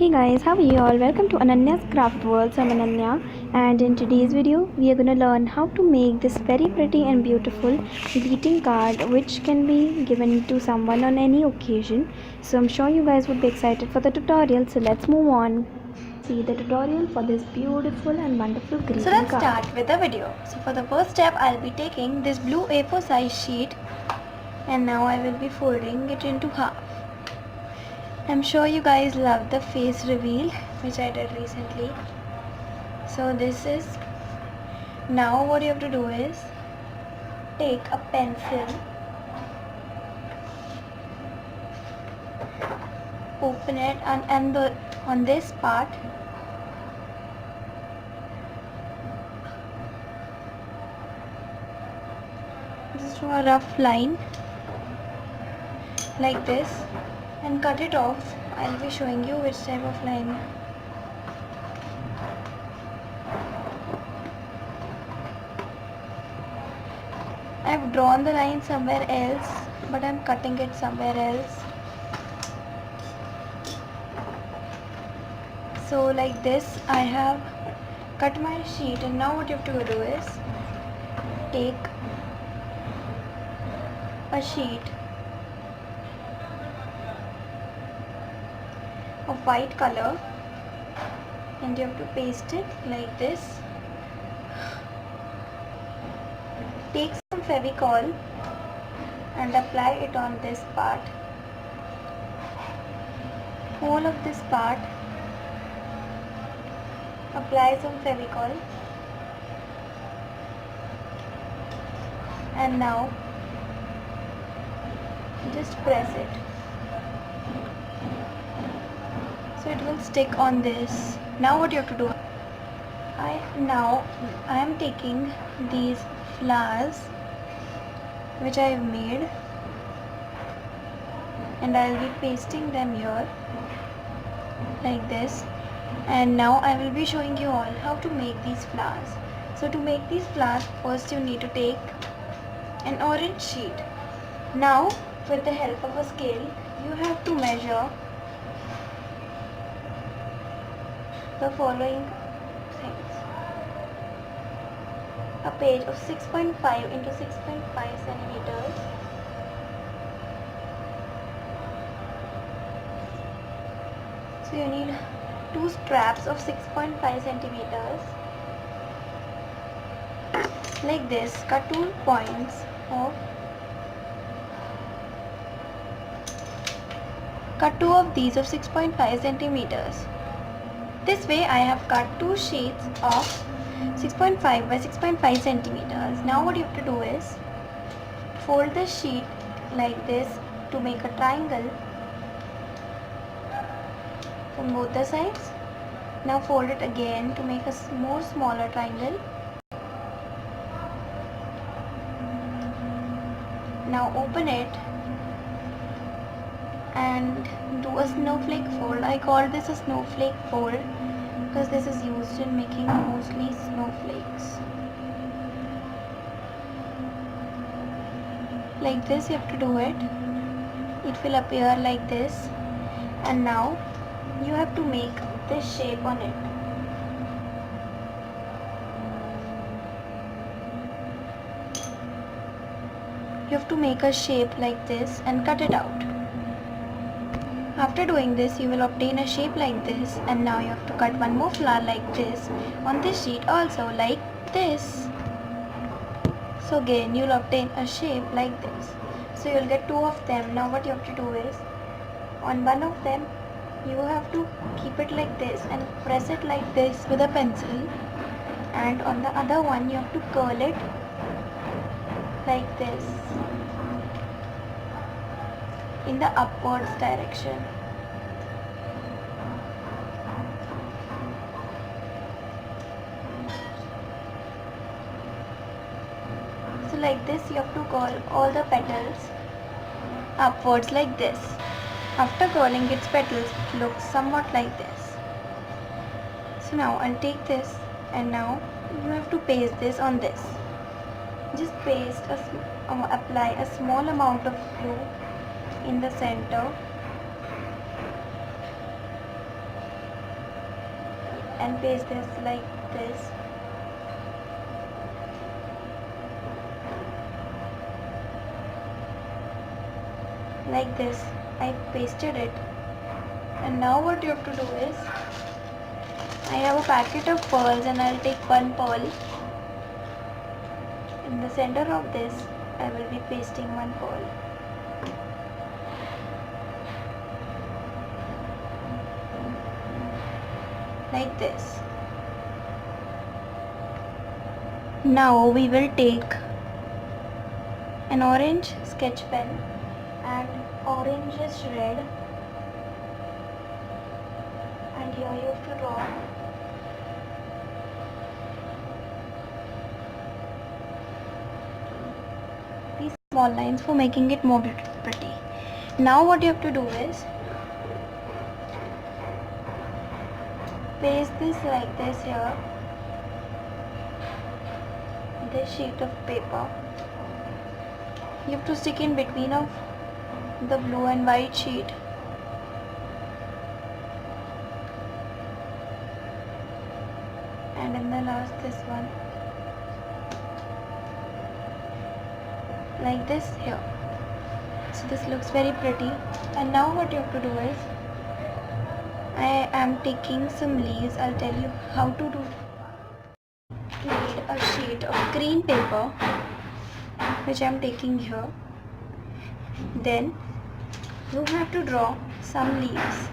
Hey guys, how are you all? Welcome to Ananya's Craft World. So I'm Ananya, and in today's video we are going to learn how to make this very pretty and beautiful greeting card which can be given to someone on any occasion. So I'm sure you guys would be excited for the tutorial, so let's move on. See the tutorial for this beautiful and wonderful greeting card. So let's start with the video. So for the first step I'll be taking this blue A4 size sheet and now I will be folding it into half. I'm sure you guys love the face reveal which I did recently. So this is, now what you have to do is take a pencil, open it and on this part just draw a rough line like this and cut it off. I'll be showing you which type of line. I've drawn the line somewhere else, but I'm cutting it somewhere else. So like this I have cut my sheet, and now what you have to do is take a sheet of white color and you have to paste it like this. Take some Fevicol and apply it on this part, whole of this part. Apply some Fevicol and now just press it so it will stick on this. Now what you have to do, I am taking these flowers which I have made and I will be pasting them here like this, and now I will be showing you all how to make these flowers. So to make these flowers, first you need to take an orange sheet. Now with the help of a scale you have to measure the following things: a page of 6.5 into 6.5 centimeters, so you need two straps of 6.5 centimeters like this. Cut two points of these of 6.5 centimeters. This way I have cut two sheets of 6.5 by 6.5 centimeters. Now what you have to do is fold the sheet like this to make a triangle from both the sides. Now fold it again to make a more smaller triangle. Now open it and do a snowflake fold. I call this a snowflake fold because this is used in making mostly snowflakes. Like this you have to do it. It will appear like this, and now you have to make this shape on it. You have to make a shape like this and cut it out. After doing this, you will obtain a shape like this, and now you have to cut one more flower like this on this sheet also, like this. So again you will obtain a shape like this. So you will get two of them. Now what you have to do is, on one of them you have to keep it like this and press it like this with a pencil, and on the other one you have to curl it like this in the upwards direction. So like this you have to curl all the petals upwards like this. After curling its petals, it looks somewhat like this. So now I'll take this, and now you have to paste this on this. Just apply a small amount of glue in the center and paste this like this. Like this. I pasted it. And now what you have to do is, I have a packet of pearls and I'll take one pearl. In the center of this, I will be pasting one pearl. Like this. Now we will take an orange sketch pen and orangish red, and here you have to draw these small lines for making it more pretty. Now what you have to do is paste this like this here, this sheet of paper. You have to stick in between of the blue and white sheet. And in the last this one. Like this here. So this looks very pretty. And now what you have to do is, I am taking some leaves. I'll tell you how to do. Need a sheet of green paper, which I am taking here. Then you have to draw some leaves.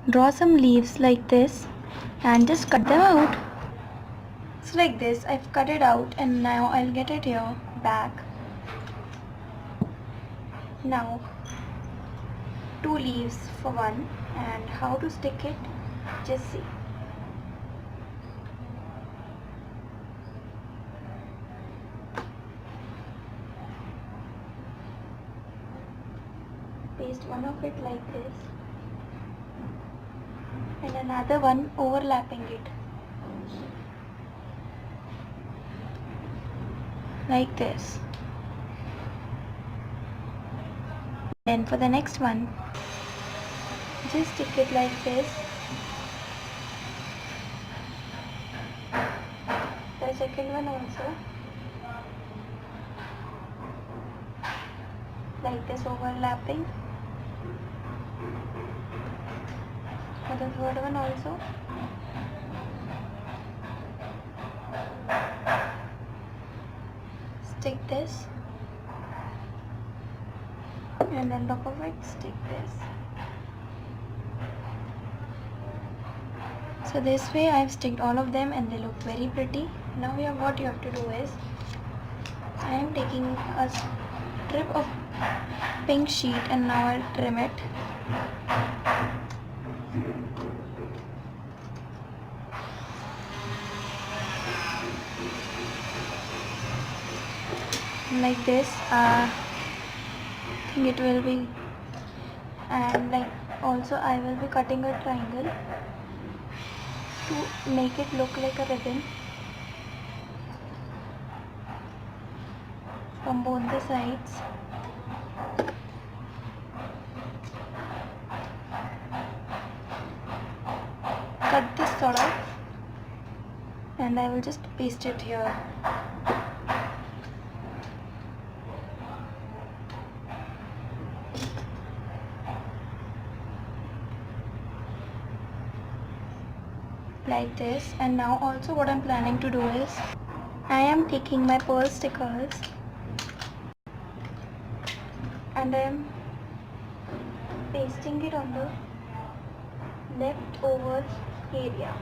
Draw some leaves like this and just cut them out. So like this, I've cut it out, and now I'll get it here back. Now 2 leaves for one, and how to stick it, just see. Paste one of it like this and another one overlapping it like this. Then for the next one, just stick it like this. The second one also like this, overlapping. For the third one also. Stick this, and on top of it stick this. So this way I've sticked all of them and they look very pretty. Now what you have to do is, I am taking a strip of pink sheet and now I'll trim it. Like this, I think it will be, and like also I will be cutting a triangle to make it look like a ribbon from both the sides. Cut this sort of, and I will just paste it here. Like this. And now also what I'm planning to do is, I am taking my pearl stickers and I am pasting it on the leftover area.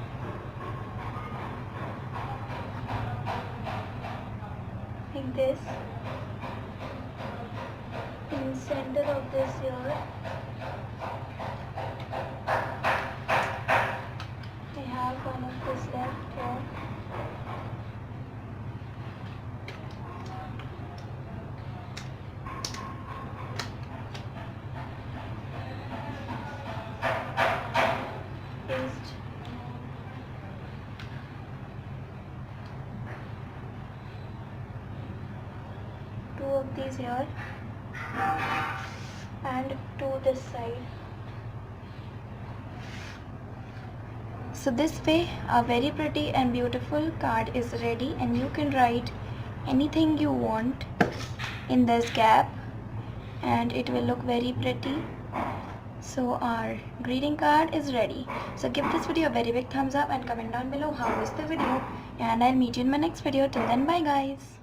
Like this. In the center of this here, one of this left here. Paste. put these here and to this side. So this way a very pretty and beautiful card is ready, and you can write anything you want in this gap and it will look very pretty. So our greeting card is ready. So give this video a very big thumbs up and comment down below how was the video, and I'll meet you in my next video. Till then, bye guys.